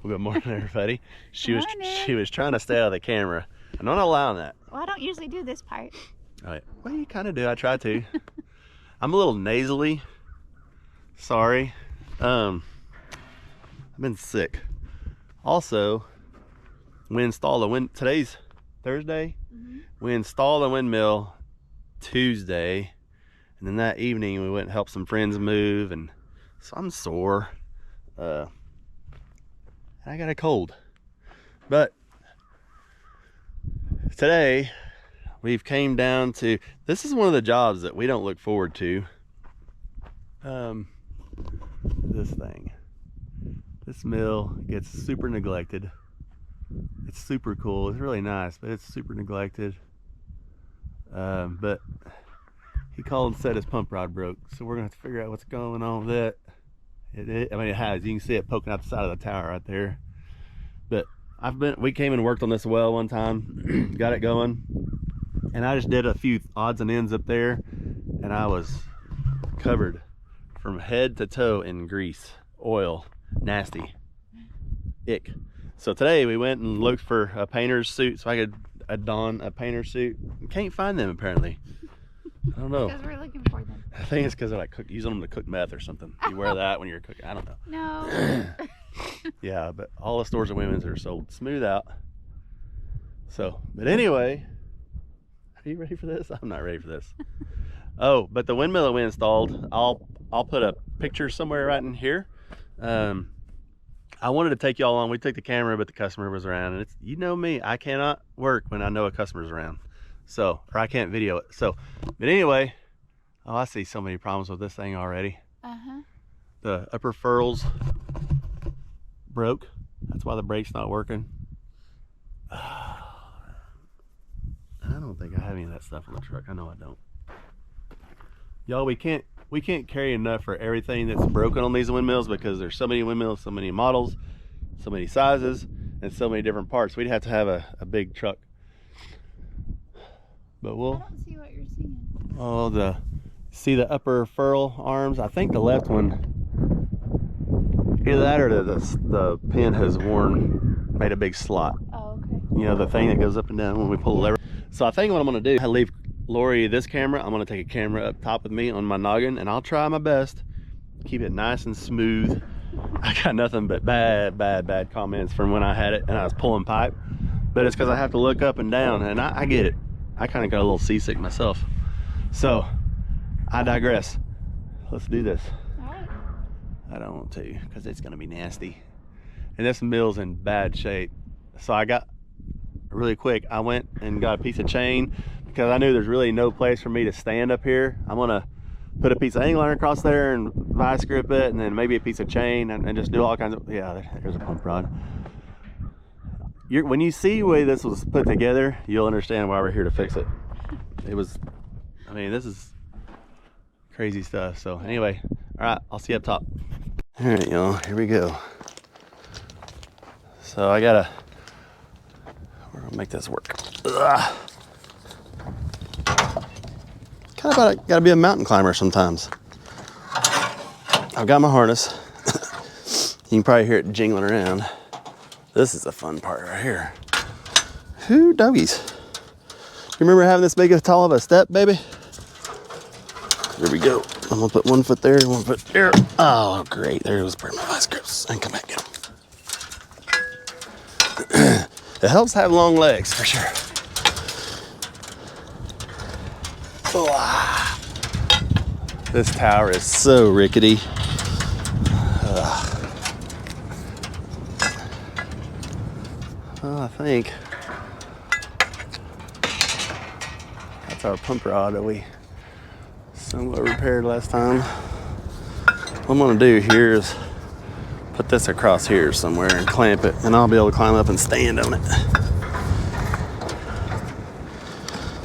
Well, good morning, everybody. She Morning. was trying to stay out of the camera. I'm not allowing that. Well, I don't usually do this part. All right. Well, you kind of do. I try to. I'm a little nasally. Sorry. I've been sick. Also, we installed today's Thursday. We installed a windmill Tuesday, and then that evening we went and helped some friends move, and so I'm sore. I got a cold. But today we've came down to, this is one of the jobs that we don't look forward to. This thing. This mill gets super neglected. It's super cool. It's really nice, but it's super neglected. But he called and said his pump rod broke, so we're gonna have to figure out what's going on with it. I mean, it has. You can see it poking out the side of the tower right there. But we came and worked on this well one time, got it going, and I just did a few odds and ends up there, and I was covered from head to toe in grease, oil, nasty, ick. So today we went and looked for a painter's suit so I could don a painter's suit. Can't find them apparently. I don't know. Because we're looking for them. I think it's because they're like using them to cook meth or something. You wear that when you're cooking. I don't know. No. Yeah, but all the stores of women's are sold smooth out. So, but anyway, are you ready for this? I'm not ready for this. Oh, but the windmill that we installed, I'll put a picture somewhere right in here. I wanted to take y'all on. We took the camera, but the customer was around, and it's, you know me, I cannot work when I know a customer's around. So, or I can't video it. So, but anyway, oh, I see so many problems with this thing already. The upper furls broke. That's why the brake's not working. I don't think I have any of that stuff on the truck. I know I don't. Y'all, we can't carry enough for everything that's broken on these windmills because there's so many windmills, so many models, so many sizes, and so many different parts. We'd have to have a big truck. But we'll. I don't see what you're seeing. Oh, see the upper furl arms? I think the left one, either that or the pin has made a big slot. Oh, okay. You know, the thing that goes up and down when we pull the lever. So I think what I'm gonna do, I leave Lori this camera. I'm gonna take a camera up top with me on my noggin, and I'll try my best keep it nice and smooth. I got nothing but bad comments from when I had it and I was pulling pipe, but it's because I have to look up and down, and I get it. I kind of got a little seasick myself. So I digress. Let's do this. All right. I don't want to because it's gonna be nasty, and this mill's in bad shape. So I got really quick, I went and got a piece of chain because I knew there's really no place for me to stand up here. I'm gonna put a piece of angle iron across there and vice grip it, and then maybe a piece of chain, and just do all kinds of, yeah, there's a pump rod. When you see the way this was put together, you'll understand why we're here to fix it. It was, I mean, this is crazy stuff. So anyway, all right, I'll see you up top. All right, y'all, here we go. So we're gonna make this work. Ugh. Kind of gotta be a mountain climber sometimes. I've got my harness. You can probably hear it jingling around. This is the fun part right here. Whoo, doggies. You remember having this big tall of a step, baby? Here we go. I'm gonna put 1 foot there, 1 foot there. Oh, great. There goes my vice grips. And come back in. It helps have long legs for sure. Oh, this tower is so rickety. Well, I think that's our pump rod that we somewhat repaired last time. What I'm gonna do here is put this across here somewhere and clamp it, and I'll be able to climb up and stand on it.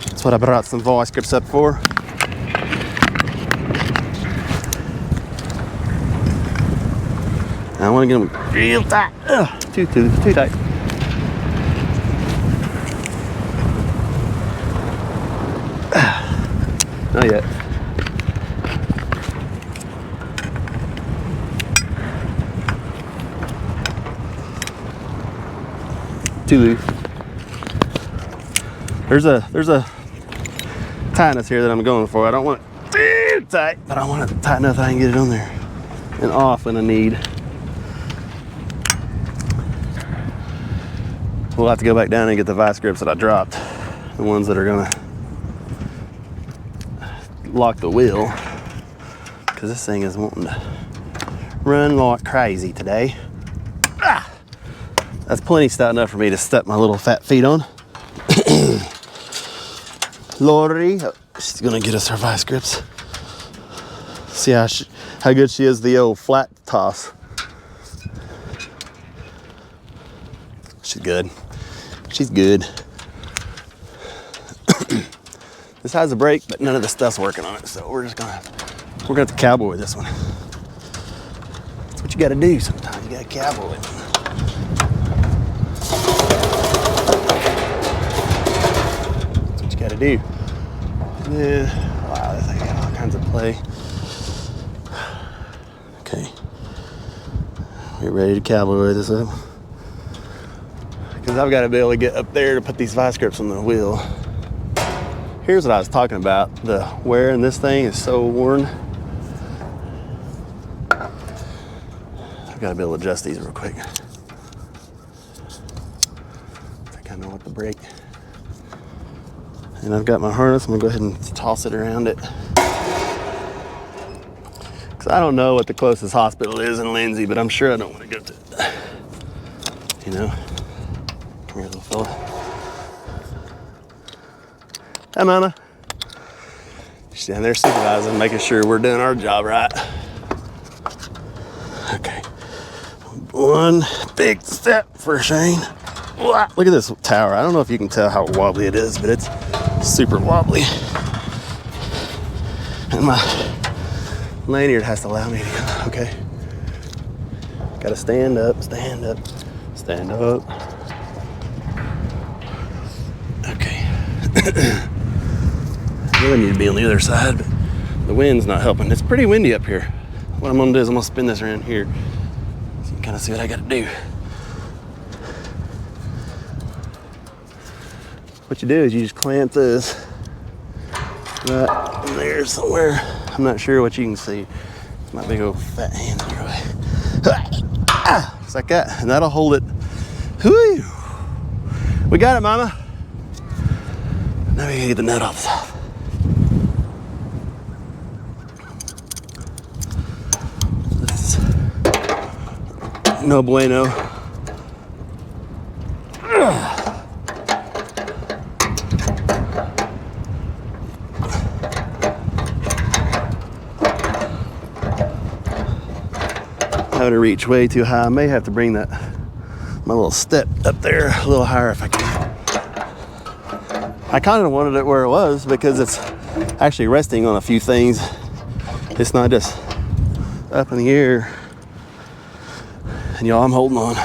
That's what I brought some vice grips up for. I want to get them real tight. Ugh, too tight. Not yet. too loose. There's a tightness here that I'm going for. I don't want it too tight, but I want it tight enough that I can get it on there and off when I need. We'll have to go back down and get the vice grips that I dropped, the ones that are gonna lock the wheel, because this thing is wanting to run like crazy today. Ah! That's plenty stout enough for me to step my little fat feet on. Lori, oh, she's gonna get us her vice grips. See how good she is the old flat toss. She's good. She's good. This has a brake, but none of the stuff's working on it, so we're gonna have to cowboy this one. That's what you gotta do sometimes. You gotta cowboy it. That's what you gotta do. Yeah. Wow, this thing got all kinds of play. Okay. We're ready to cowboy this up. Because I've got to be able to get up there to put these vice grips on the wheel. Here's what I was talking about. The wear in this thing is so worn. I've got to be able to adjust these real quick. I think I know what to break. And I've got my harness. I'm going to go ahead and toss it around it. Because I don't know what the closest hospital is in Lindsay, but I'm sure I don't want to go to it. You know? Come here, little fella. Hi, Mama. She's down there supervising, making sure we're doing our job right. Okay. One big step for Shane. Look at this tower. I don't know if you can tell how wobbly it is, but it's super wobbly. And my lanyard has to allow me to go. Okay. Gotta stand up, stand up, stand up. Okay. I really need to be on the other side, but the wind's not helping. It's pretty windy up here. What I'm gonna do is I'm gonna spin this around here so you can kind of see what I gotta do. What you do is you just clamp this right in there somewhere. I'm not sure what you can see. My big old fat hand in your way. Just like that, and that'll hold it. Whoo! We got it, Mama. Now we gotta get the nut off the top. This is no bueno. Having to reach way too high. I may have to bring that my little step up there a little higher if I can. I kind of wanted it where it was because it's actually resting on a few things. It's not just up in the air. And y'all, I'm holding on.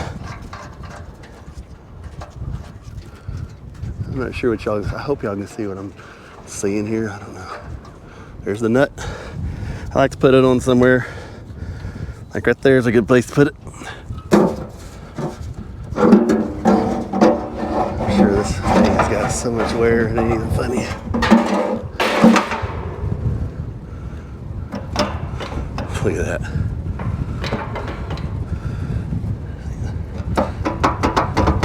I'm not sure what y'all, I hope y'all can see what I'm seeing here. I don't know. There's the nut. I like to put it on somewhere. Like right there is a good place to put it. I'm sure this thing has got so much wear, it ain't even funny. Look at that.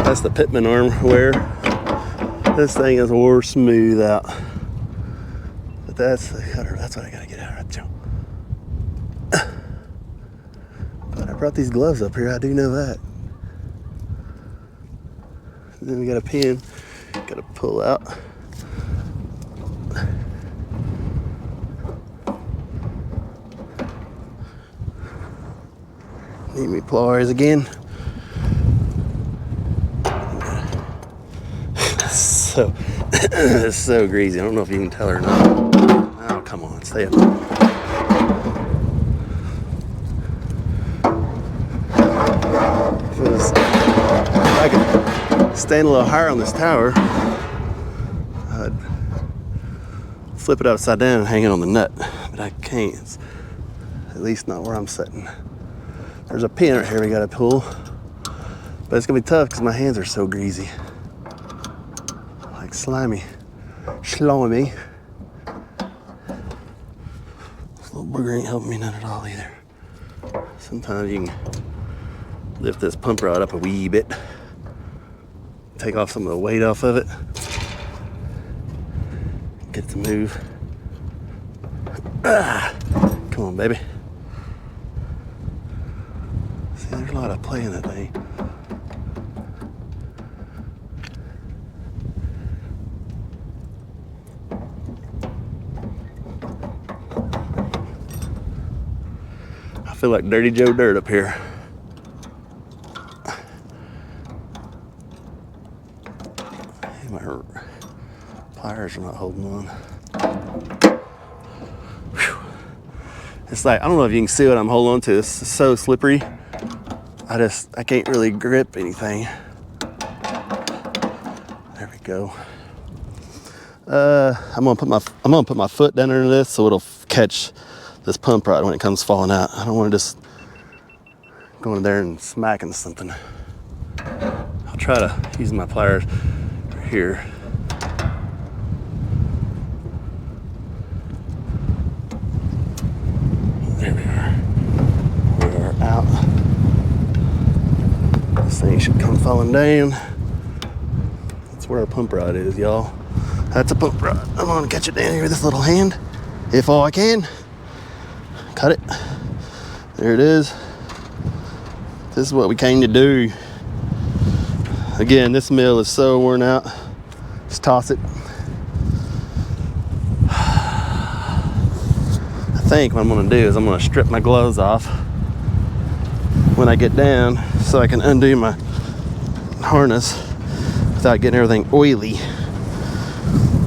That's the Pitman arm wear. This thing is wore smooth out. But that's the cutter. That's what I gotta get out right there. But I brought these gloves up here, I do know that. Then we got a pin, gotta pull out. Need me pliers again. So, it's so greasy. I don't know if you can tell or not. Oh, come on, stay up. If I could stand a little higher on this tower, I'd flip it upside down and hang it on the nut, but I can't. It's at least not where I'm sitting. There's a pin right here we gotta pull, But it's gonna be tough because my hands are so greasy. Like slimy. Slimy. This little booger ain't helping me none at all either. Sometimes you can lift this pump rod up a wee bit. Take off some of the weight off of it. Get it to move. Ah, come on, baby. See, there's a lot of play in that thing. I feel like Dirty Joe Dirt up here. My pliers are not holding on. Whew. It's like, I don't know if you can see what I'm holding on to. It's so slippery. I can't really grip anything. There we go. I'm gonna put my foot down under this so it'll catch this pump rod when it comes falling out. I don't want to just go in there and smacking something. I'll try to use my pliers right here. There we are. We are out. This thing should come falling down. That's where our pump rod is, y'all. That's a pump rod. I'm gonna catch it down here with this little hand, if all I can. Cut it. There it is. This is what we came to do. Again, this mill is so worn out. Just toss it. I think what I'm gonna do is I'm gonna strip my gloves off when I get down so I can undo my harness without getting everything oily.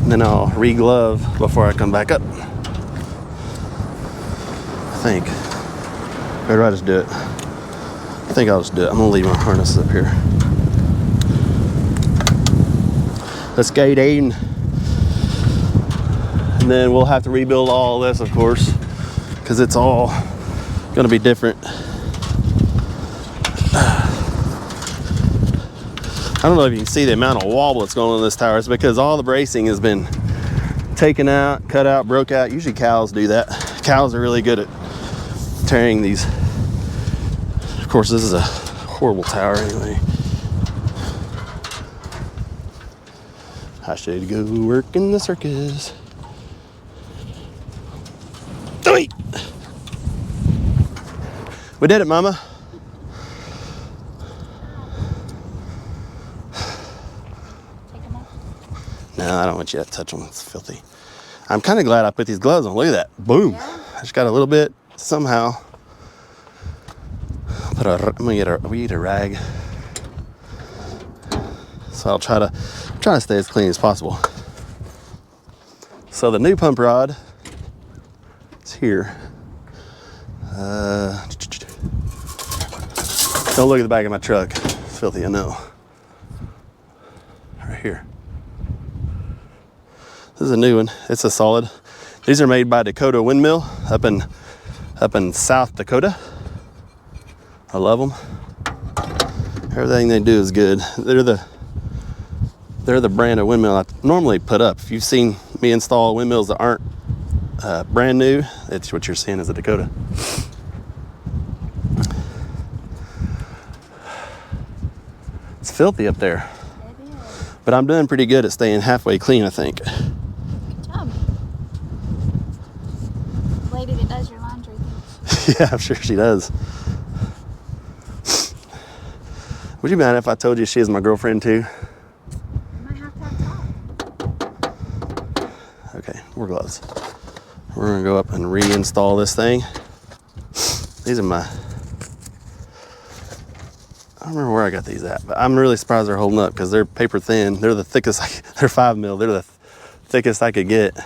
And then I'll re-glove before I come back up. I think. Or do I just do it? I think I'll just do it. I'm gonna leave my harness up here. Let's get in. And then we'll have to rebuild all this, of course, because it's all gonna be different. I don't know if you can see the amount of wobble that's going on in this tower. It's because all the bracing has been taken out, cut out, broke out. Usually cows do that. Cows are really good at tearing these. Of course, this is a horrible tower anyway. I should go work in the circus. Wait. We did it, Mama. No, I don't want you to touch them. It's filthy. I'm kind of glad I put these gloves on. Look at that. Boom. Yeah. I just got a little bit somehow. I'm gonna get a rag. So I'm trying to stay as clean as possible. So the new pump rod is here. Don't look at the back of my truck. It's filthy, I know. Right here. This is a new one. It's a solid. These are made by Dakota Windmill up in South Dakota. I love them. Everything they do is good. They're the brand of windmill I normally put up. If you've seen me install windmills that aren't brand new, it's what you're seeing is a Dakota. It's filthy up there. It is. But I'm doing pretty good at staying halfway clean, I think. Good job. The lady that does your laundry thinks. Yeah, I'm sure she does. Would you mind if I told you she is my girlfriend too? You might have to talk. Okay, we're gloves. We're gonna go up and reinstall this thing. These are my, I don't remember where I got these at, but I'm really surprised they're holding up because they're paper thin. They're the thickest, they're 5 mil. They're the thickest I could get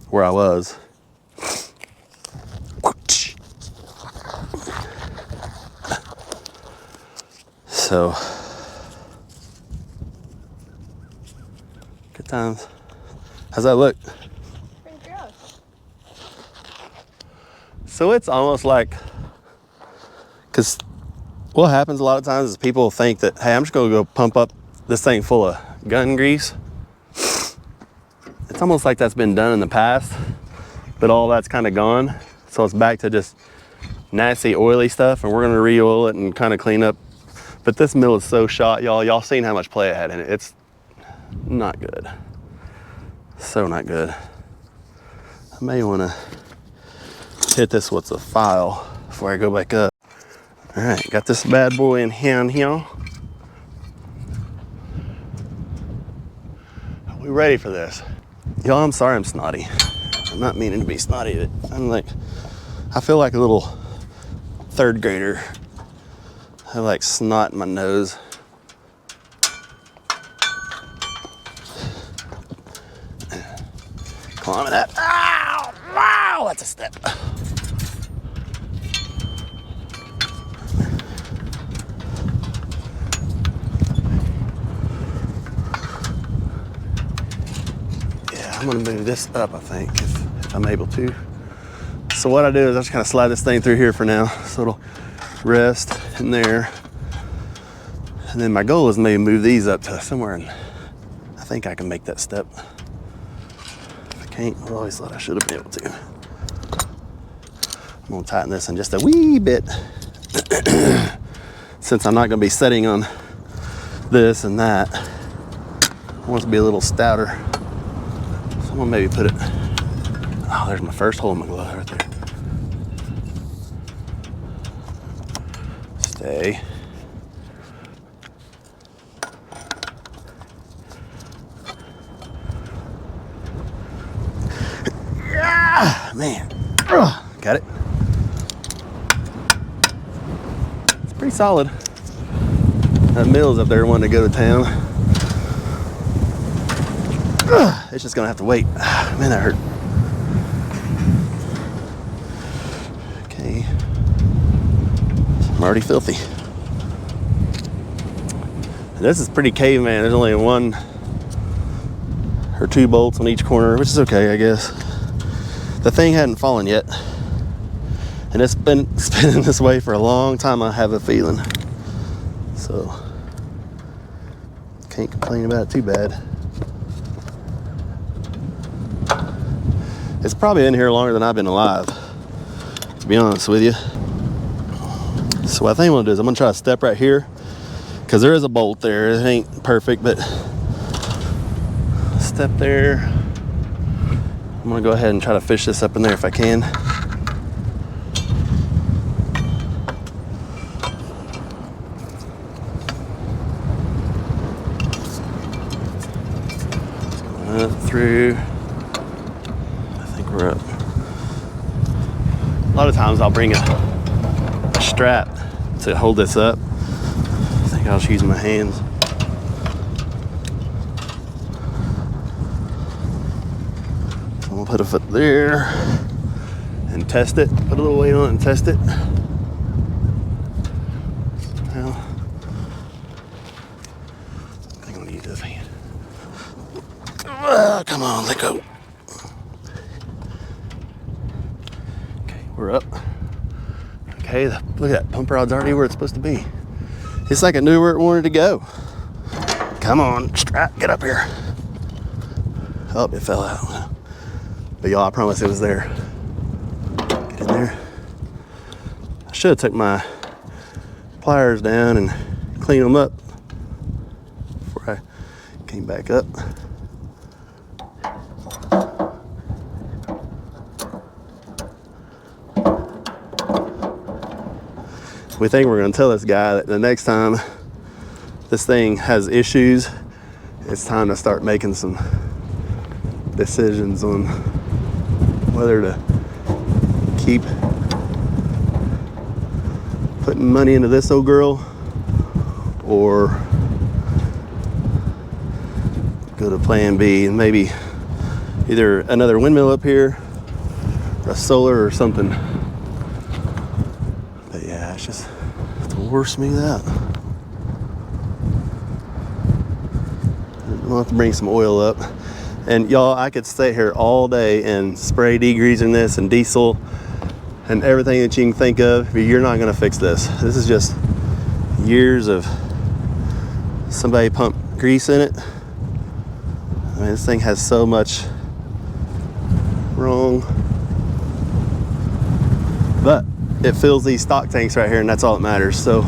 where I was. So, good times. How's that look? Pretty gross. So it's almost like, because what happens a lot of times is people think that, hey, I'm just gonna go pump up this thing full of gun grease. It's almost like that's been done in the past, but all that's kind of gone. So it's back to just nasty oily stuff, and we're gonna re-oil it and kind of clean up. But this mill is so shot, y'all seen how much play it had in it. It's not good. So not good. I may wanna hit this with a file before I go back up. All right, got this bad boy in hand here. Are we ready for this? Y'all, I'm sorry I'm snotty. I'm not meaning to be snotty. I feel like a little third grader. I have like snot in my nose. Climbing that. Ow! Wow, that's a step. I'm gonna move this up, I think, if I'm able to. So what I do is I just kind of slide this thing through here for now, so it'll rest in there. And then my goal is maybe move these up to somewhere, and I think I can make that step. If I can't, I always thought I should have been able to. I'm gonna tighten this in just a wee bit. Since I'm not gonna be setting on this and that, I want it to be a little stouter. I'm gonna maybe put it, oh, there's my first hole in my glove right there. Stay. Yeah, man. Got it. It's pretty solid. That mill's up there wanting to go to town. It's just gonna have to wait. Man, that hurt. Okay. I'm already filthy. And this is pretty caveman. There's only one or two bolts on each corner, which is okay, I guess. The thing hadn't fallen yet. And it's been spinning this way for a long time, I have a feeling. So, can't complain about it too bad. It's probably in here longer than I've been alive, to be honest with you. So what I think I'm gonna do is I'm gonna try to step right here, because there is a bolt there. It ain't perfect, but step there. I'm gonna go ahead and try to fish this up in there if I can. Up through. We're up. A lot of times I'll bring a strap to hold this up. I think I'll just use my hands. So I'm gonna put a foot there and test it. Put a little weight on it and test it. Now, I think I'm gonna use this hand. Come on, let go. We're up. Okay, look at that pump rod's already where it's supposed to be. It's like it knew where it wanted to go. Come on, strap, get up here. Oh, it fell out. But y'all, I promise it was there. Get in there. I should have took my pliers down and cleaned them up before I came back up. We think we're going to tell this guy that the next time this thing has issues, it's time to start making some decisions on whether to keep putting money into this old girl or go to plan B and maybe either another windmill up here or a solar or something. But yeah, it's just worse me that. I'll have to bring some oil up. And y'all, I could stay here all day and spray degreasing this and diesel and everything that you can think of, but you're not gonna fix this. This is just years of somebody pump grease in it. I mean, this thing has so much wrong, but it fills these stock tanks right here, and that's all that matters. So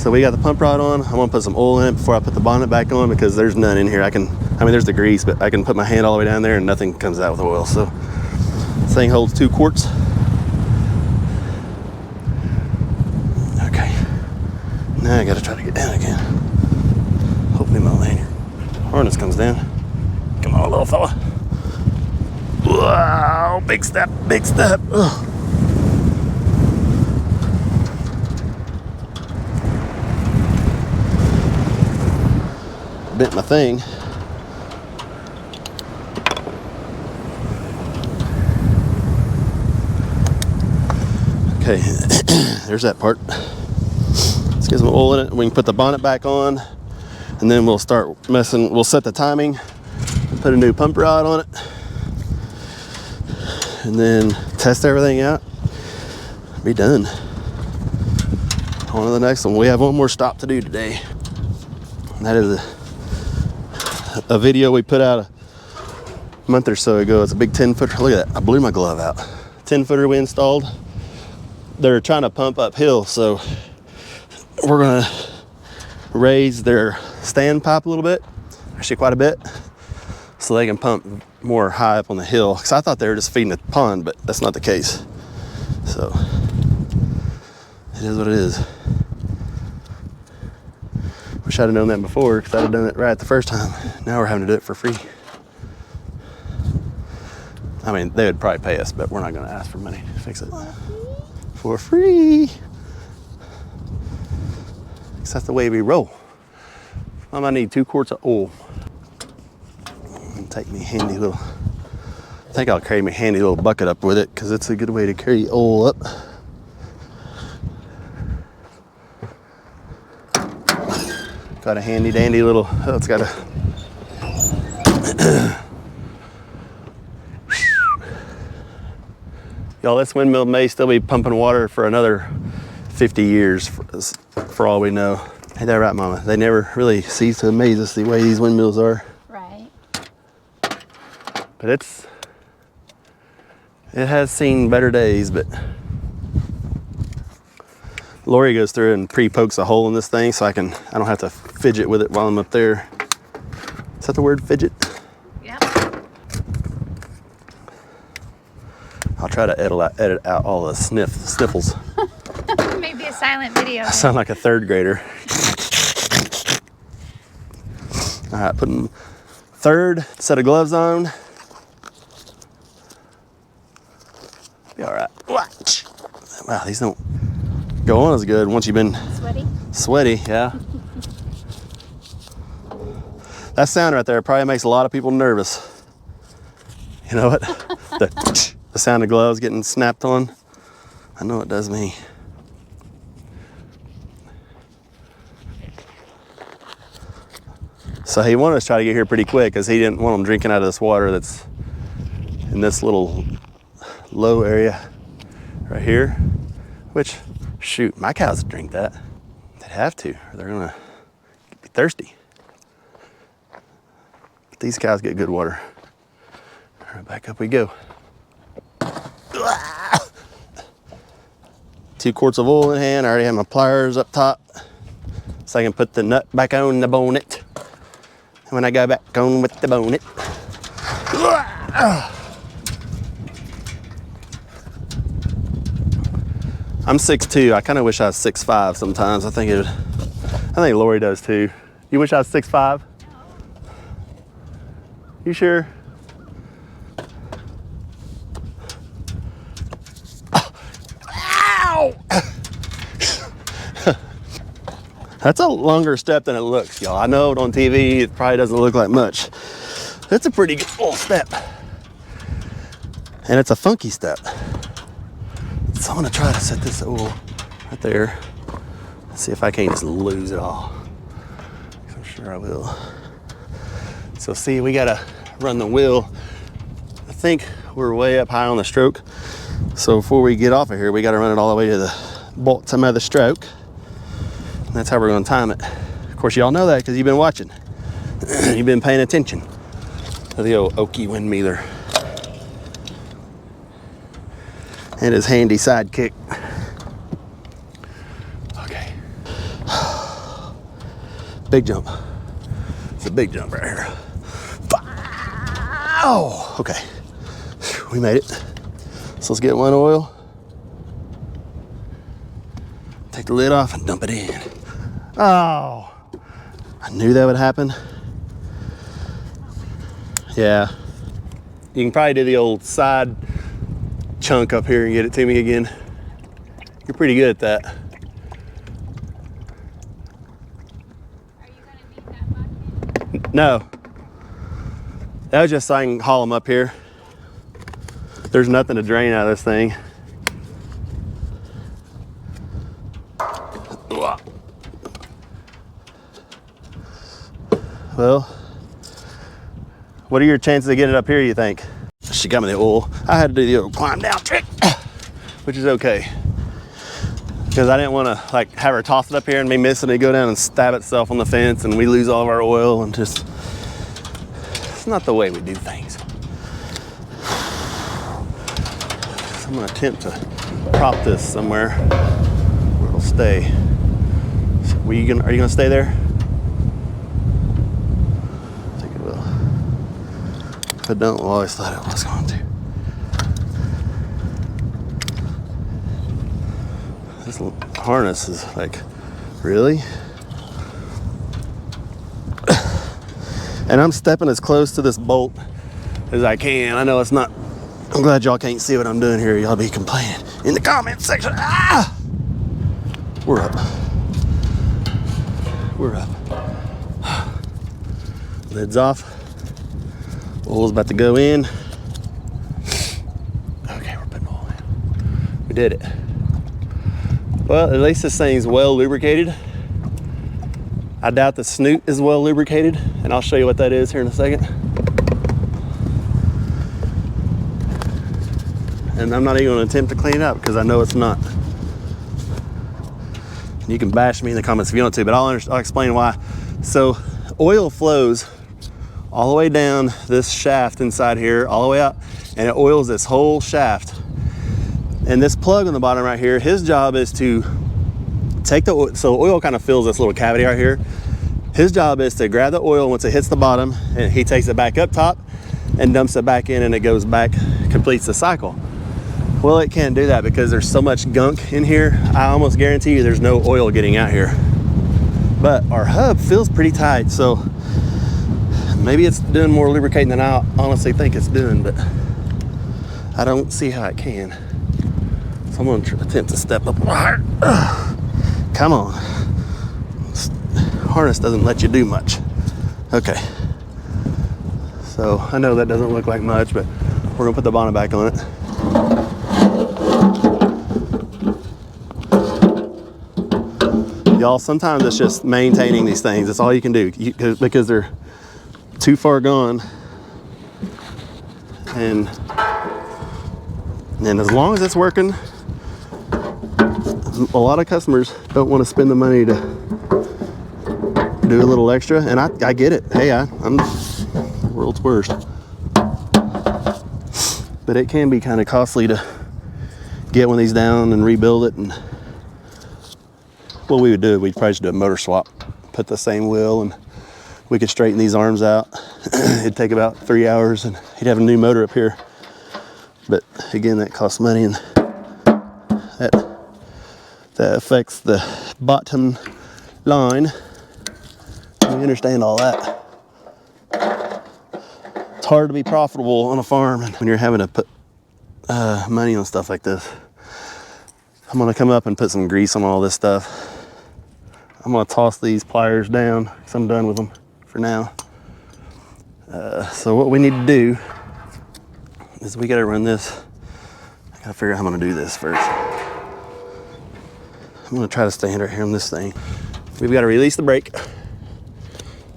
we got the pump rod on. I'm gonna put some oil in it before I put the bonnet back on, because there's none in here. I mean, there's the grease, but I can put my hand all the way down there and nothing comes out with oil. So this thing holds 2 quarts. Okay, now I gotta try to get down again. Hopefully my lanyard harness comes down. Come on, little fella. Wow, big step, big step. Ugh. Bent my thing. Okay, there's that part. Let's get some oil in it. We can put the bonnet back on, and then we'll start messing. We'll set the timing, put a new pump rod on it, and then test everything out. Be done. On to the next one. We have one more stop to do today. And that is a video we put out a month or so ago. It's a big 10-footer. Look at that. I blew my glove out. 10-footer we installed. They're trying to pump uphill, so we're gonna raise their stand pipe a little bit, actually quite a bit, so they can pump more high up on the hill. Because I thought they were just feeding the pond, but that's not the case. So it is what it is. Wish I'd have known that before, because I'd have done it right the first time. Now we're having to do it for free. I mean, they would probably pay us, but we're not going to ask for money to fix it. For free. Because that's the way we roll. I might need 2 quarts of oil. And take me handy little, I think I'll carry my handy little bucket up with it, because it's a good way to carry oil up. Got a handy dandy little, oh, it's got a, y'all, this windmill may still be pumping water for another 50 years for all we know. Ain't that right, Mama? They never really cease to amaze us the way these windmills are. Right. But it has seen better days, but Lori goes through and pre-pokes a hole in this thing so I don't have to fidget with it while I'm up there. Is that the word, fidget? Yep. I'll try to edit out all the sniffles. Maybe a silent video. I sound like a 3rd grader. All right, putting 3rd set of gloves on. Be all right. Watch. Wow, these don't go on as good once you've been sweaty, yeah. That sound right there probably makes a lot of people nervous. You know what? The sound of gloves getting snapped on. I know it does me. So he wanted us to try to get here pretty quick, because he didn't want them drinking out of this water that's in this little low area right here, which, shoot, my cows drink that. They'd have to, or they're gonna be thirsty. But these cows get good water. All right, back up we go. 2 quarts of oil in hand. I already have my pliers up top, so I can put the nut back on the bonnet. And when I go back on with the bonnet, I'm 6'2". I kind of wish I was 6'5" sometimes. I think Lori does too. You wish I was 6'5"? You sure? Ow! That's a longer step than it looks, y'all. I know it on TV, it probably doesn't look like much. That's a pretty good old step. And it's a funky step. So I'm gonna try to set this oil right there. See if I can't just lose it all. I'm sure I will. So see, we gotta run the wheel. I think we're way up high on the stroke. So before we get off of here, we gotta run it all the way to the bottom of the stroke. That's how we're gonna time it. Of course, y'all know that because you've been watching. You've been paying attention to the old Okie windmiller and his handy sidekick. Okay. Big jump. It's a big jump right here. Oh, okay. We made it. So let's get one oil. Take the lid off and dump it in. Oh, I knew that would happen. Yeah. You can probably do the old side chunk up here and get it to me again. You're pretty good at that. Are you gonna need that bucket? No. That was just so I can haul them up here. There's nothing to drain out of this thing. Well, what are your chances of getting it up here, you think? She got me the oil. I had to do the old climb down trick, which is okay. Because I didn't want to like have her toss it up here and me missing it, go down and stab itself on the fence and we lose all of our oil and just, it's not the way we do things. So I'm gonna attempt to prop this somewhere where it'll stay. So are you gonna stay there? I think it will. If I don't, well, I always thought it was going to. This harness is like, really? And I'm stepping as close to this bolt as I can. I know it's not, I'm glad y'all can't see what I'm doing here. Y'all be complaining in the comment section. Ah! We're up. We're up. Lid's off. Oil's about to go in. Okay, we're putting oil in. We did it. Well, at least this thing's well lubricated. I doubt the snoot is well lubricated, and I'll show you what that is here in a second. And I'm not even going to attempt to clean it up because I know it's not. You can bash me in the comments if you want to, but I'll explain why. So oil flows all the way down this shaft inside here, all the way up, and it oils this whole shaft. And this plug on the bottom right here, his job is to take the oil, so oil kind of fills this little cavity right here. His job is to grab the oil once it hits the bottom, and he takes it back up top and dumps it back in, and it goes back, completes the cycle. Well, it can't do that because there's so much gunk in here. I almost guarantee you there's no oil getting out here. But our hub feels pretty tight, so maybe it's doing more lubricating than I honestly think it's doing, but I don't see how it can. So I'm gonna attempt to step up. Come on. This harness doesn't let you do much. Okay. So I know that doesn't look like much, but we're gonna put the bonnet back on it. Y'all, sometimes it's just maintaining these things. That's all you can do because they're too far gone. And as long as it's working, a lot of customers don't want to spend the money to do a little extra, and I get it. Hey, I'm the world's worst. But it can be kind of costly to get one of these down and rebuild it. And what we would do, we'd probably just do a motor swap, put the same wheel, and we could straighten these arms out. It'd take about 3 hours, and he'd have a new motor up here. But again, that costs money, and that affects the bottom line. We understand all that. It's hard to be profitable on a farm when you're having to put money on stuff like this. I'm gonna come up and put some grease on all this stuff. I'm gonna toss these pliers down because I'm done with them for now. So what we need to do is we gotta run this. I gotta figure out how I'm gonna do this first. I'm gonna try to stand right here on this thing. We've got to release the brake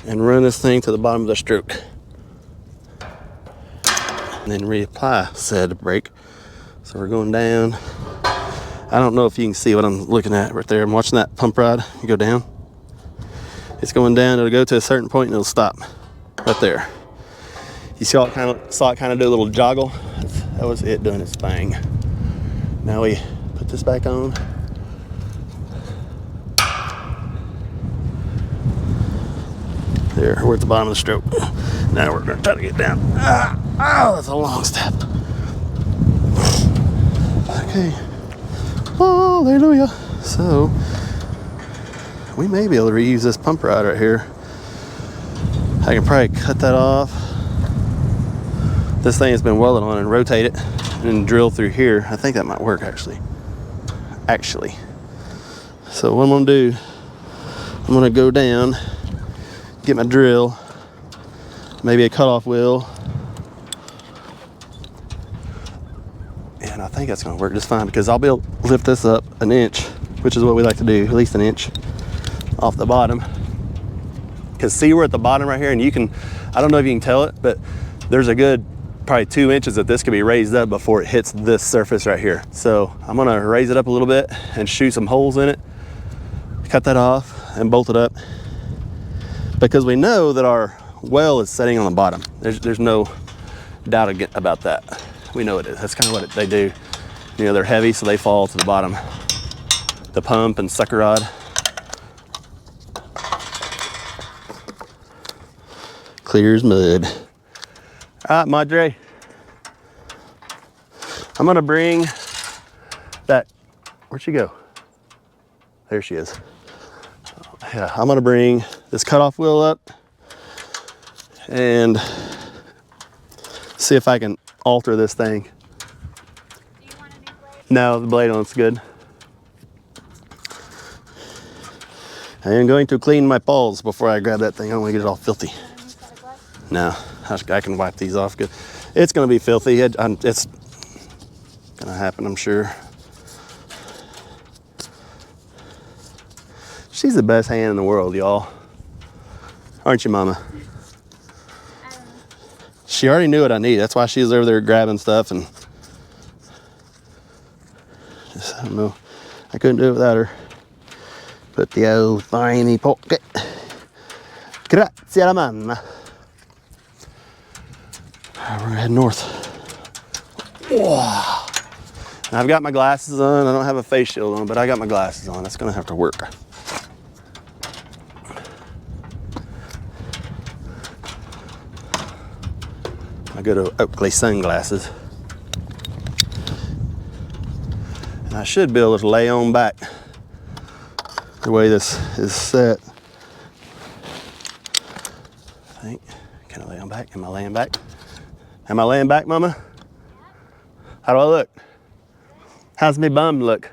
and run this thing to the bottom of the stroke. And then reapply said brake. So we're going down. I don't know if you can see what I'm looking at right there. I'm watching that pump rod go down. It's going down. It'll go to a certain point and it'll stop right there. You saw it kind of do a little joggle. That was it doing its thing. Now we put this back on. There, we're at the bottom of the stroke. Now we're going to try to get down. Oh, that's a long step. Okay. Hallelujah. So, we may be able to reuse this pump rod right here. I can probably cut that off. This thing has been welded on and rotate it and drill through here. I think that might work actually. So what I'm gonna do, I'm gonna go down, get my drill, maybe a cutoff wheel, and I think that's gonna work just fine because I'll be able to lift this up an inch, which is what we like to do, at least an inch off the bottom. Because see, we're at the bottom right here, and you can, I don't know if you can tell it, but there's a good probably 2 inches that this could be raised up before it hits this surface right here. So I'm gonna raise it up a little bit and shoot some holes in it, cut that off and bolt it up, because we know that our well is setting on the bottom. There's no doubt about that. We know it is. That's kind of what they do. You know, they're heavy, so they fall to the bottom. The pump and sucker rod. Clear as mud. All right, Madre. I'm gonna bring that, where'd she go? There she is. Yeah, I'm gonna bring this cutoff wheel up and see if I can alter this thing. Do you want a new blade? No, the blade on's good. I am going to clean my paws before I grab that thing. I don't want to get it all filthy. No, I can wipe these off good. It's going to be filthy. It's going to happen, I'm sure. She's the best hand in the world, y'all. Aren't you, Mama? She already knew what I need. That's why she was over there grabbing stuff, and just, I don't know. I couldn't do it without her. Put the old tiny pocket. Grazie alla mamma. All right, we're heading north. Whoa. And I've got my glasses on. I don't have a face shield on, but I got my glasses on. That's gonna have to work. My good Oakley sunglasses. And I should be able to lay on back the way this is set. I think. Can I lay on back? Am I laying back? Am I laying back, Mama? How do I look? How's me bum look?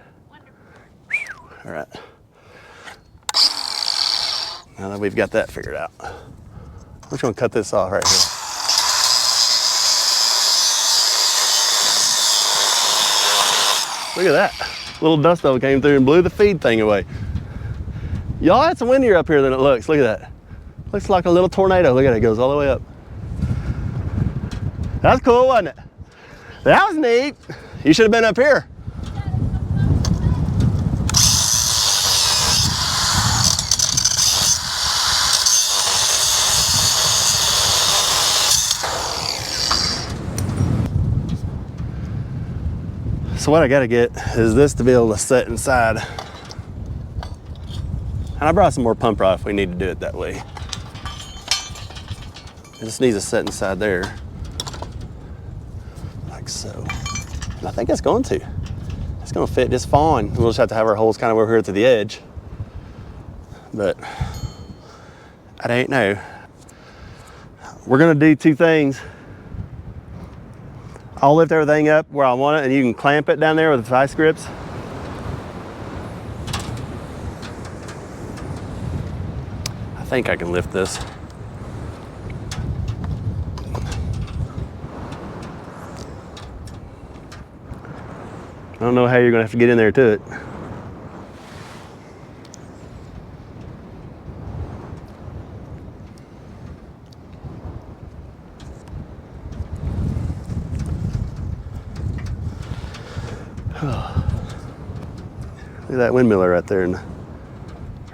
Wonderful. All right. Now that we've got that figured out, I'm just gonna cut this off right here. Look at that. A little dust devil came through and blew the feed thing away. Y'all, it's windier up here than it looks. Look at that. Looks like a little tornado. Look at it, it goes all the way up. That's cool, wasn't it? That was neat. You should have been up here. So what I gotta get is this to be able to set inside. And I brought some more pump rod if we need to do it that way. It just needs to set inside there. Like so. And I think it's going to. It's gonna fit just fine. We'll just have to have our holes kind of over here to the edge. But I don't know. We're gonna do two things. I'll lift everything up where I want it, and you can clamp it down there with the vice grips. I think I can lift this. I don't know how you're gonna have to get in there to it. Look at that windmiller right there in the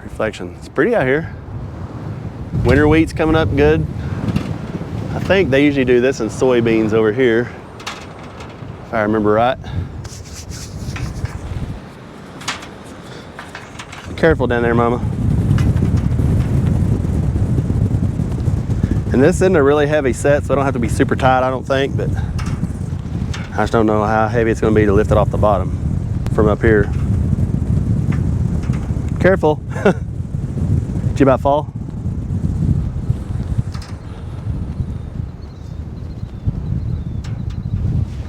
reflection. It's pretty out here. Winter wheat's coming up good. I think they usually do this in soybeans over here, if I remember right. Careful down there, Mama. And this isn't a really heavy set, so I don't have to be super tight, I don't think, but I just don't know how heavy it's gonna be to lift it off the bottom from up here. Careful. Did you about fall?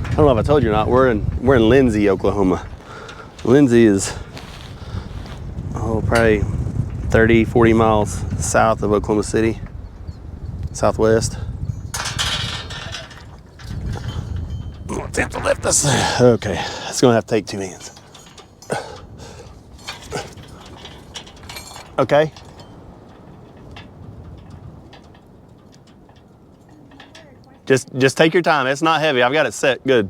I don't know if I told you or not, we're in Lindsay, Oklahoma. Lindsay is, probably 30, 40 miles south of Oklahoma City, southwest. I'm gonna have to lift this. Okay, it's gonna have to take 2 hands. Okay. Just take your time. It's not heavy. I've got it set good.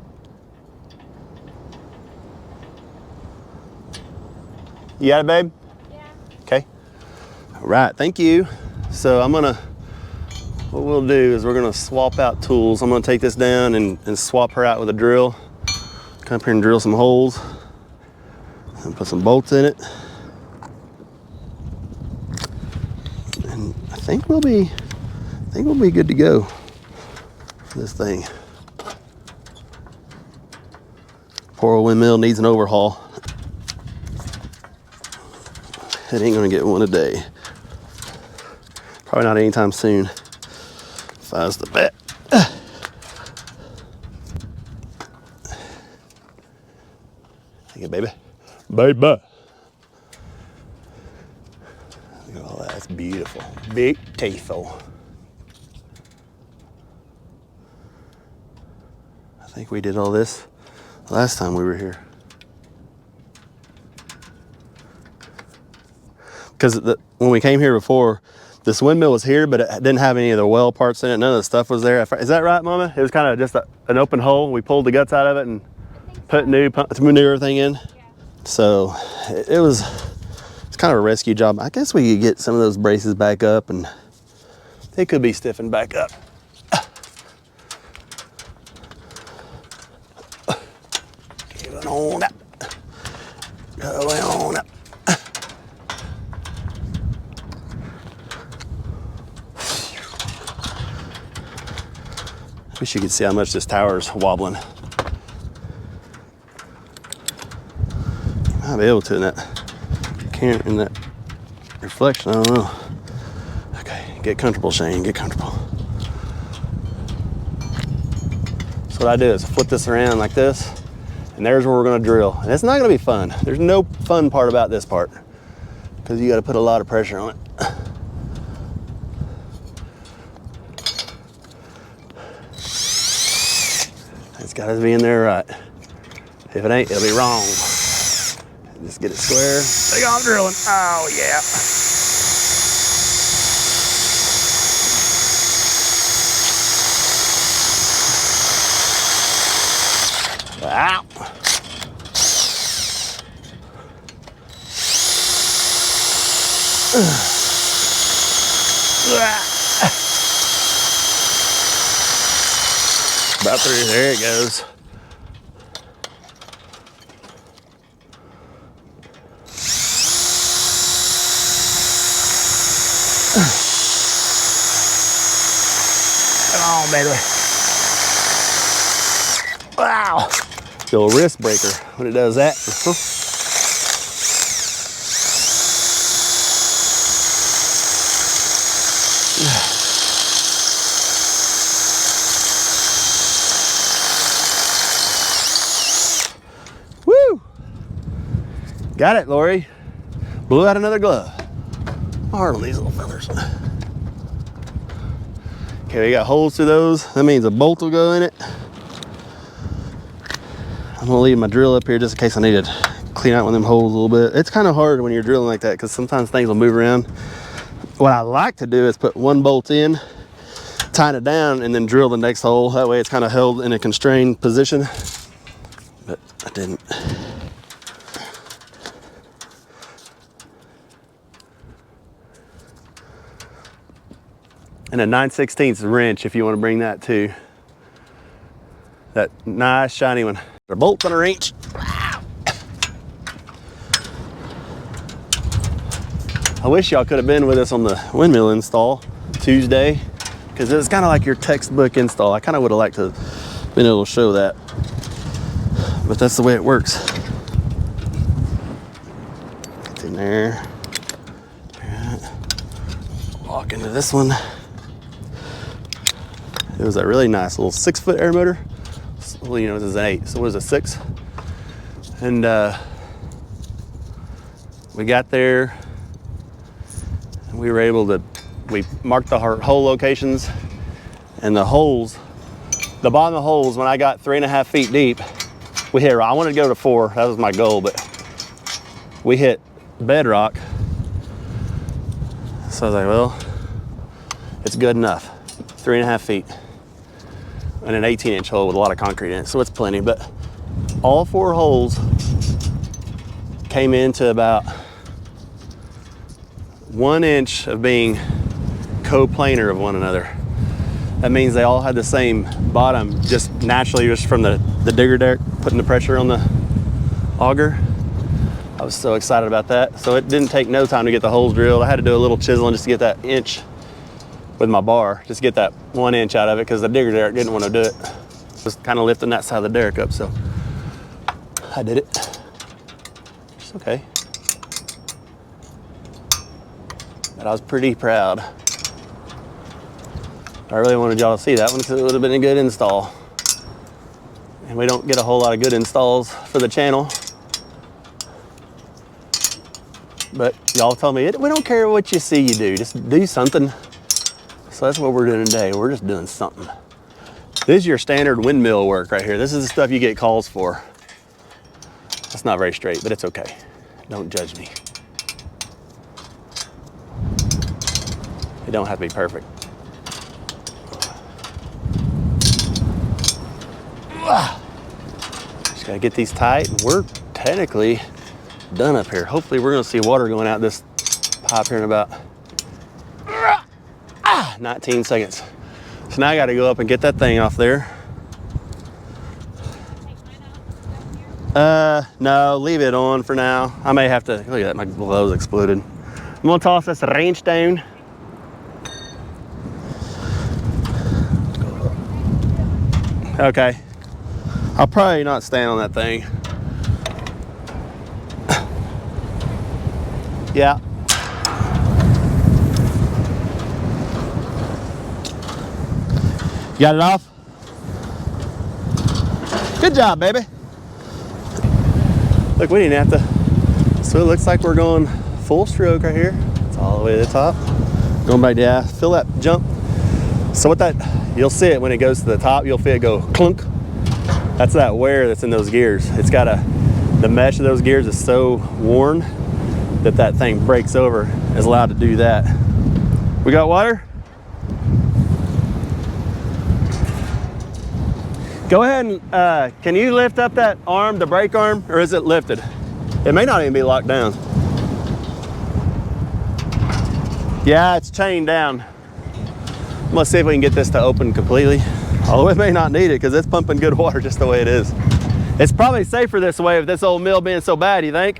You got it, babe? Yeah. Okay. All right, thank you. So what we'll do is we're gonna swap out tools. I'm gonna take this down and swap her out with a drill. Come up here and drill some holes and put some bolts in it. And I think we'll be good to go for this thing. Poor old windmill needs an overhaul. It ain't gonna get one a day. Probably not anytime soon, if I was to bet. Thank you, baby. Baby. Look at all that, that's beautiful. Beautiful. I think we did all this last time we were here. Because when we came here before, this windmill was here, but it didn't have any of the well parts in it. None of the stuff was there. Is that right, Mama? It was kind of just an open hole. We pulled the guts out of it and put new everything in. Yeah. So it's kind of a rescue job. I guess we could get some of those braces back up, and they could be stiffened back up. Going on up. Going on up. Wish you could see how much this tower's wobbling. You might be able to in that reflection, I don't know. Okay, get comfortable, Shane, get comfortable. So what I do is flip this around like this, and there's where we're gonna drill. And it's not gonna be fun. There's no fun part about this part, because you gotta put a lot of pressure on it. It's got to be in there right. If it ain't, it'll be wrong. Just get it square. Take off drilling. Oh, yeah. Wow. About through, there it goes. Come on, baby. Wow. The old wrist breaker when it does that. Woo! Got it, Lori. Blew out another glove. Hard on these little feathers. Okay, we got holes through those. That means a bolt will go in it. I'm gonna leave my drill up here just in case I need to clean out one of them holes a little bit. It's kind of hard when you're drilling like that because sometimes things will move around. What I like to do is put one bolt in, tighten it down, and then drill the next hole. That way it's kind of held in a constrained position. But I didn't. And a 9/16 wrench if you want to bring that too. That nice shiny one. A bolt and a wrench. I wish y'all could have been with us on the Windmill install Tuesday, because it was kind of like your textbook install. I kind of would have liked to have been able to show that, but that's the way it works. It's in there. Walk into this one. It was a really nice little 6-foot Aermotor. Well, you know, this is an 8, so it was a 6. And we got there, and we were able to, we marked the hole locations, and the holes, the bottom of the holes, when I got 3.5 feet deep, we hit, I wanted to go to 4, that was my goal, but we hit bedrock. So I was like, well, it's good enough. 3.5 feet. And an 18-inch hole with a lot of concrete in it, so it's plenty. But all 4 holes came into about 1 inch of being coplanar of one another. That means they all had the same bottom, just naturally, just from the digger deck, putting the pressure on the auger. I was so excited about that. So it didn't take no time to get the holes drilled. I had to do a little chiseling just to get that inch with my bar, just get that 1 inch out of it, because the digger derrick didn't want to do it. Just kind of lifting that side of the derrick up, so I did it. It's okay. But I was pretty proud. I really wanted y'all to see that one because it would have been a good install. And we don't get a whole lot of good installs for the channel. But y'all tell me, we don't care what you see you do, just do something. So that's what we're doing today. We're just doing something. This is your standard windmill work right here. This is the stuff you get calls for. It's not very straight, but it's okay. Don't judge me. It don't have to be perfect. Just gotta get these tight, and we're technically done up here. Hopefully we're gonna see water going out this pipe here in about 19 seconds. So now I gotta go up and get that thing off there. No, leave it on for now. I may have to, look at that, my gloves exploded. I'm gonna toss this wrench down. Okay. I'll probably not stand on that thing. Yeah. You got it off? Good job, baby. Look, we didn't have to. So it looks like we're going full stroke right here. It's all the way to the top. Going back down, feel that jump. So what that, you'll see it when it goes to the top, you'll feel it go clunk. That's that wear that's in those gears. It's got the mesh of those gears is so worn that that thing breaks over, is allowed to do that. We got water? Go ahead and, can you lift up that arm, the brake arm, or is it lifted? It may not even be locked down. Yeah, it's chained down. Let's see if we can get this to open completely. Although it may not need it because it's pumping good water just the way it is. It's probably safer this way with this old mill being so bad, you think?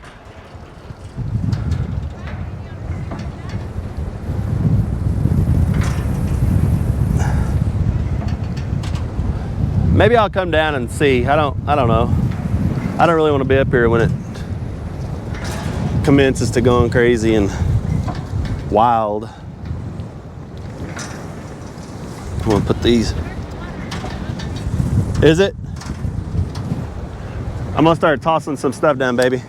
Maybe I'll come down and see. I don't know. I don't really want to be up here when it commences to going crazy and wild. I'm gonna put these. Is it? I'm gonna start tossing some stuff down, baby.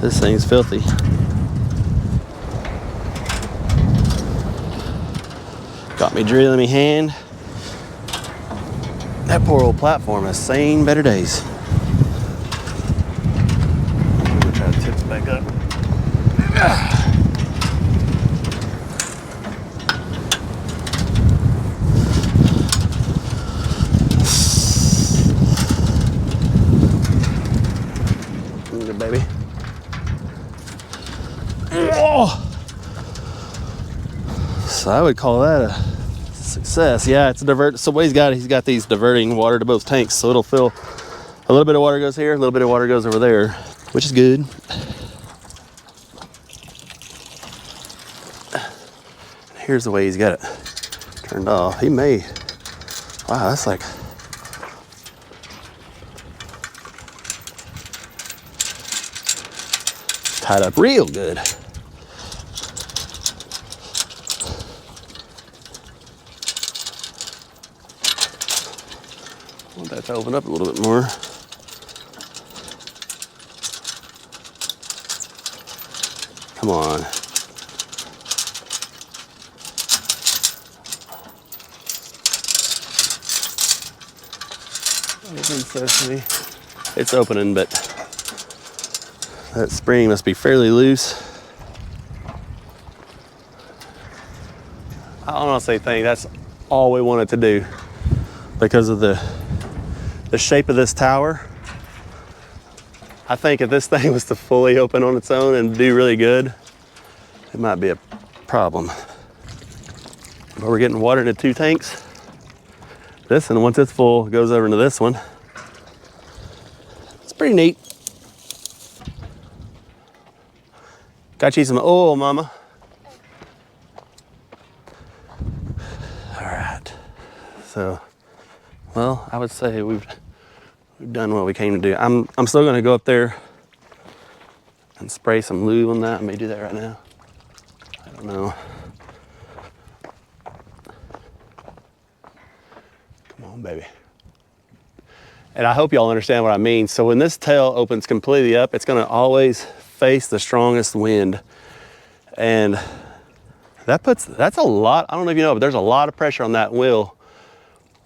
This thing's filthy. Got me drilling me hand. That poor old platform has seen better days. I'm gonna try to tip it back up. So I would call that a success. Yeah, it's a divert. So what he's got these diverting water to both tanks, so it'll fill. A little bit of water goes here, a little bit of water goes over there, which is good. Here's the way he's got it turned off. He may, wow, that's like, tied up real good. I want that to open up a little bit more. Come on. Open sesame. It's opening, but that spring must be fairly loose. I honestly think that's all we wanted to do because of the shape of this tower. I think if this thing was to fully open on its own and do really good, it might be a problem. But we're getting water into 2 tanks. This one, once it's full, goes over into this one. It's pretty neat. Got you some oil, mama. All right. So, well, I would say we've done what we came to do. I'm still gonna go up there and spray some lube on that. I may do that right now. I don't know. Come on, baby. And I hope y'all understand what I mean. So when this tail opens completely up, it's gonna always face the strongest wind. And that's a lot, I don't know if you know, but there's a lot of pressure on that wheel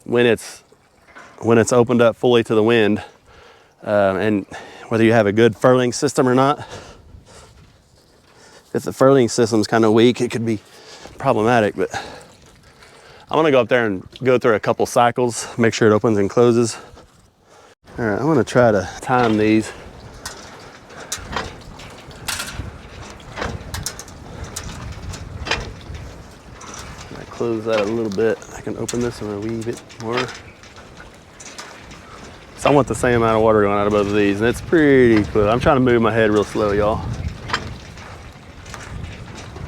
when it's opened up fully to the wind. And whether you have a good furling system or not, if the furling system's kind of weak, it could be problematic. But I'm gonna go up there and go through a couple cycles, make sure it opens and closes. All right, I'm gonna try to time these. I close that a little bit. I can open this one a wee bit more. So I want the same amount of water going out of both of these, and it's pretty close. I'm trying to move my head real slow, y'all.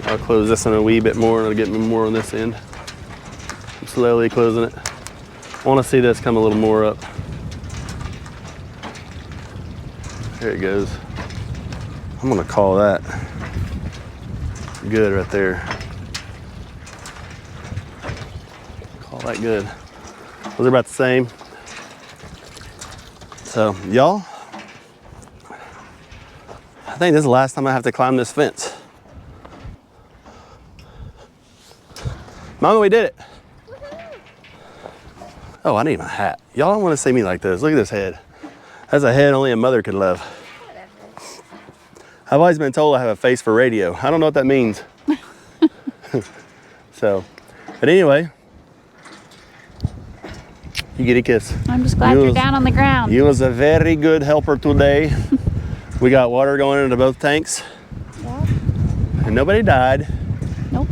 I'll close this one a wee bit more, and it'll get me more on this end. I'm slowly closing it. I want to see this come a little more up. There it goes. I'm gonna call that good right there. Call that good. Those are about the same. So, y'all, I think this is the last time I have to climb this fence. Mama, we did it. Oh, I need my hat. Y'all don't want to see me like this. Look at this head. That's a head only a mother could love. I've always been told I have a face for radio. I don't know what that means. So, but anyway, you get a kiss. I'm just glad you're down on the ground. You was a very good helper today. We got water going into both tanks. Yeah. And nobody died. Nope.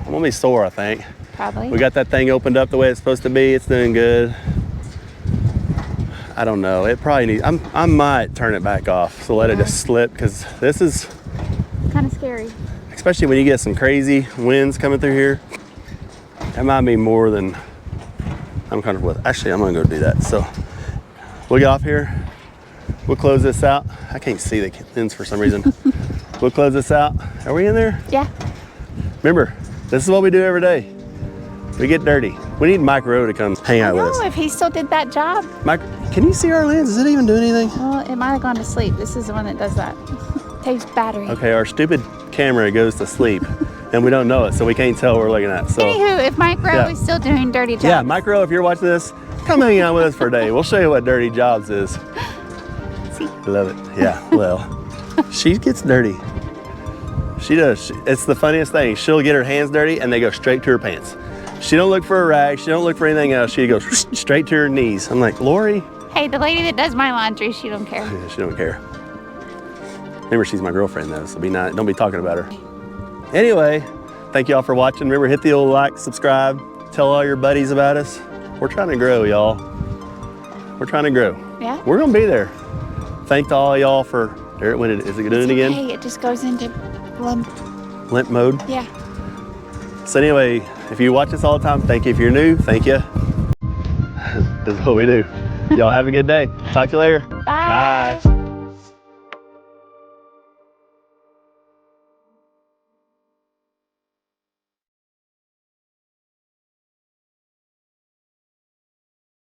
I'm gonna be sore, I think. Probably. We got that thing opened up the way it's supposed to be. It's doing good. I don't know. It probably needs, I might turn it back off. So let it just slip, because this is kind of scary. Especially when you get some crazy winds coming through here. That might be more than I'm comfortable with. Actually, I'm gonna go do that. So we'll get off here. We'll close this out. I can't see the lens for some reason. We'll close this out. Are we in there? Yeah. Remember, this is what we do every day. We get dirty. We need Mike Rowe to come hang out with us. If he still did that job. Mike, can you see our lens? Is it even doing anything? Well, it might have gone to sleep. This is the one that does that. Takes battery. Okay, our stupid camera goes to sleep and we don't know it, so we can't tell what we're looking at. So anywho, if Mike Rowe is still doing dirty jobs. Yeah, Mike Rowe, if you're watching this, come hang out with us for a day. We'll show you what dirty jobs is. See? Love it. Yeah, well, she gets dirty. She does. It's the funniest thing. She'll get her hands dirty and they go straight to her pants. She don't look for a rag. She don't look for anything else. She goes straight to her knees. I'm like, Lori. Hey, the lady that does my laundry, she don't care. Yeah, she don't care. Remember, she's my girlfriend though, so don't be talking about her. Anyway, Thank y'all for watching. Remember, hit the old like, subscribe, tell all your buddies about us. We're trying to grow, y'all. We're trying to grow. Yeah. We're gonna be there. Thank all y'all for, there it went. Is it doing it again? Hey, it just goes into limp. Limp mode? Yeah. So anyway, if you watch us all the time, thank you. If you're new, thank you. This is what we do. Y'all have a good day. Talk to you later. Bye. Bye.